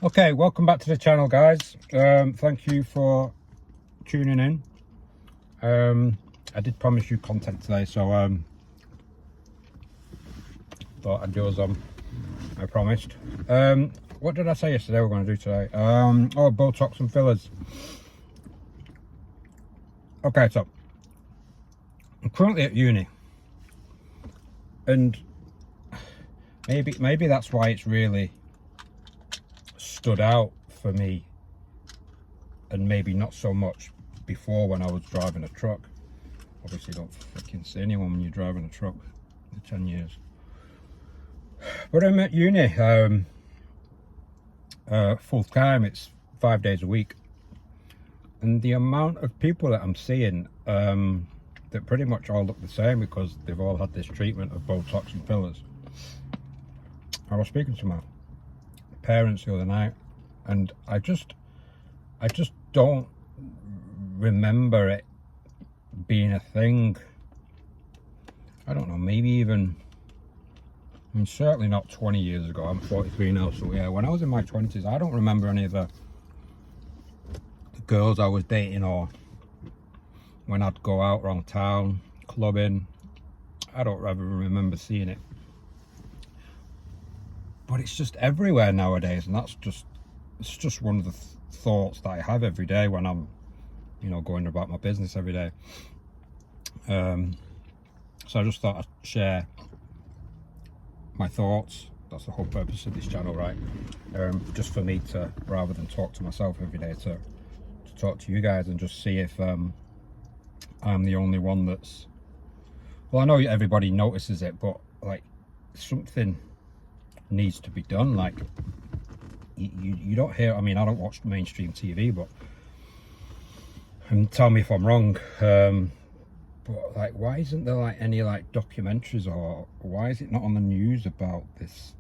Okay, welcome back to the channel, guys. Thank you for tuning in. I did promise you content today, so thought I'd do as I promised. What did I say yesterday we're going to do today? Oh, Botox and fillers. Okay, so I'm currently at uni, and maybe that's why it's really stood out for me, and maybe not so much before when I was driving a truck. Obviously, don't freaking see anyone when you're driving a truck for 10 years. But I'm at uni full time. It's 5 days a week, and the amount of people that I'm seeing that pretty much all look the same because they've all had this treatment of Botox and fillers. I was speaking to my parents the other night, and I just don't remember it being a thing. I don't know, maybe even, I mean, certainly not 20 years ago. I'm 43 now, so yeah, when I was in my 20s, I don't remember any of the girls I was dating, or when I'd go out around town clubbing. I don't ever remember seeing it. But it's just everywhere nowadays, and it's just one of the thoughts that I have every day when I'm, going about my business every day. So I just thought I'd share my thoughts. That's the whole purpose of this channel, right? Just for me to, rather than talk to myself every day, to talk to you guys and just see if I'm the only one that's, well, I know everybody notices it, but like, something needs to be done. Like, you don't hear, I mean, I don't watch mainstream TV, but and tell me if I'm wrong, but like, why isn't there like any like documentaries, or why is it not on the news about this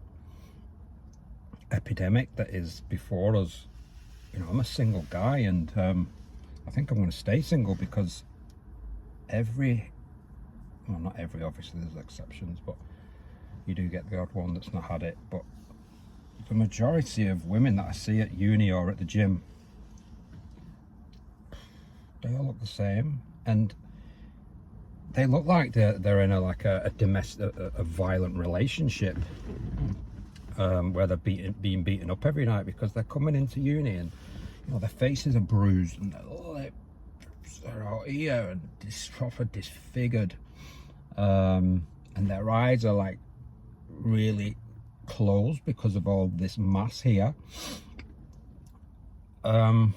epidemic that is before us? I'm a single guy, and I think I'm going to stay single because well, not every, obviously there's exceptions, but you do get the odd one that's not had it. But the majority of women that I see at uni or at the gym, they all look the same, and they look like they're in a domestic, a violent relationship, where they're being beaten up every night because they're coming into uni, and their faces are bruised, and their lips are out here and proper disfigured, and their eyes are like really closed because of all this mass here. But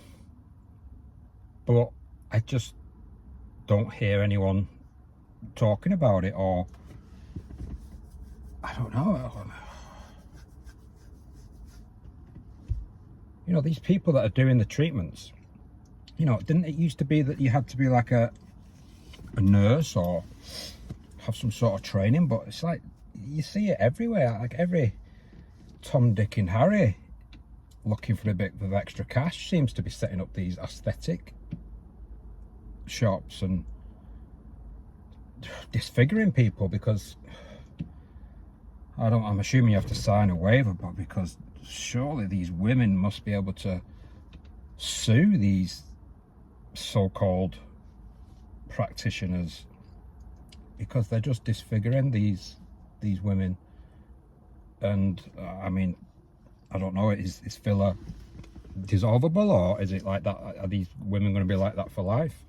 I just don't hear anyone talking about it, or I don't know. These people that are doing the treatments, didn't it used to be that you had to be like a nurse or have some sort of training? But it's like, you see it everywhere. Like, every Tom, Dick and Harry looking for a bit of extra cash seems to be setting up these aesthetic shops and disfiguring people, because I'm assuming you have to sign a waiver, but because surely these women must be able to sue these so-called practitioners, because they're just disfiguring these women. And I mean, I don't know, is filler dissolvable, or is it like that? Are these women going to be like that for life?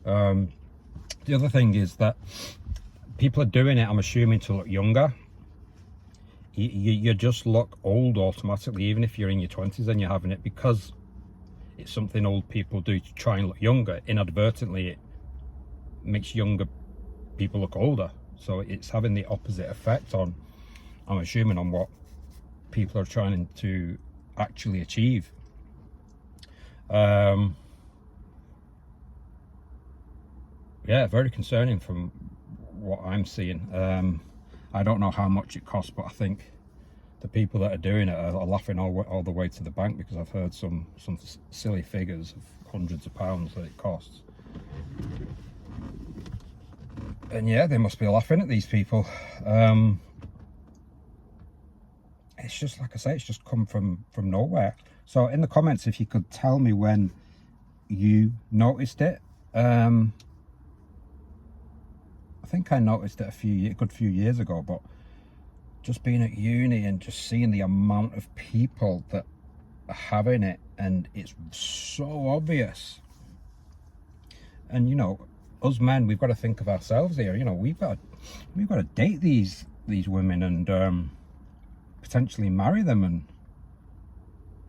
The other thing is that people are doing it, I'm assuming, to look younger. You just look old automatically, even if you're in your 20s and you're having it, because it's something old people do to try and look younger. Inadvertently, it makes younger people look older, so it's having the opposite effect on, I'm assuming, on what people are trying to actually achieve. Yeah, very concerning from what I'm seeing. I don't know how much it costs, but I think the people that are doing it are laughing all the way to the bank, because I've heard some silly figures of hundreds of pounds that it costs. And yeah, they must be laughing at these people. It's just, like I say, it's just come from nowhere. So in the comments, if you could tell me when you noticed it. I think I noticed it a good few years ago, but just being at uni and just seeing the amount of people that are having it, and it's so obvious. And you know, us men, we've got to think of ourselves here. You know, we've got to date these women and potentially marry them, and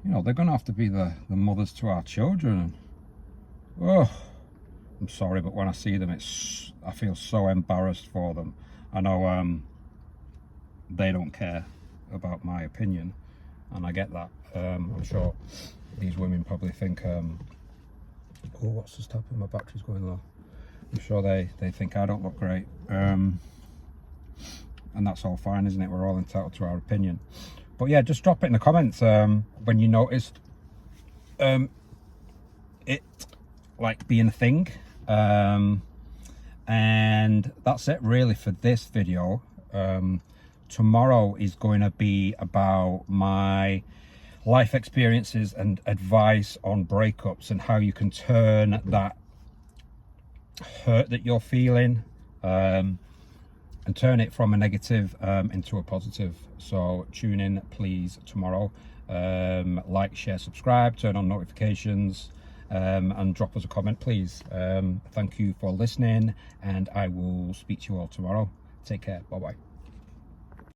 you know, they're gonna have to be the mothers to our children. And oh, I'm sorry, but when I see them, I feel so embarrassed for them. I know they don't care about my opinion, and I get that. I'm sure these women probably think, oh, what's just happened? My battery's going low. I'm sure they think I don't look great, and that's all fine, isn't it? We're all entitled to our opinion. But yeah, just drop it in the comments when you noticed it like being a thing. And that's it really for this video. Tomorrow is going to be about my life experiences and advice on breakups, and how you can turn that hurt that you're feeling and turn it from a negative into a positive. So tune in please tomorrow. Like, share, subscribe, turn on notifications, and drop us a comment please. Thank you for listening, and I will speak to you all tomorrow. Take care. Bye bye.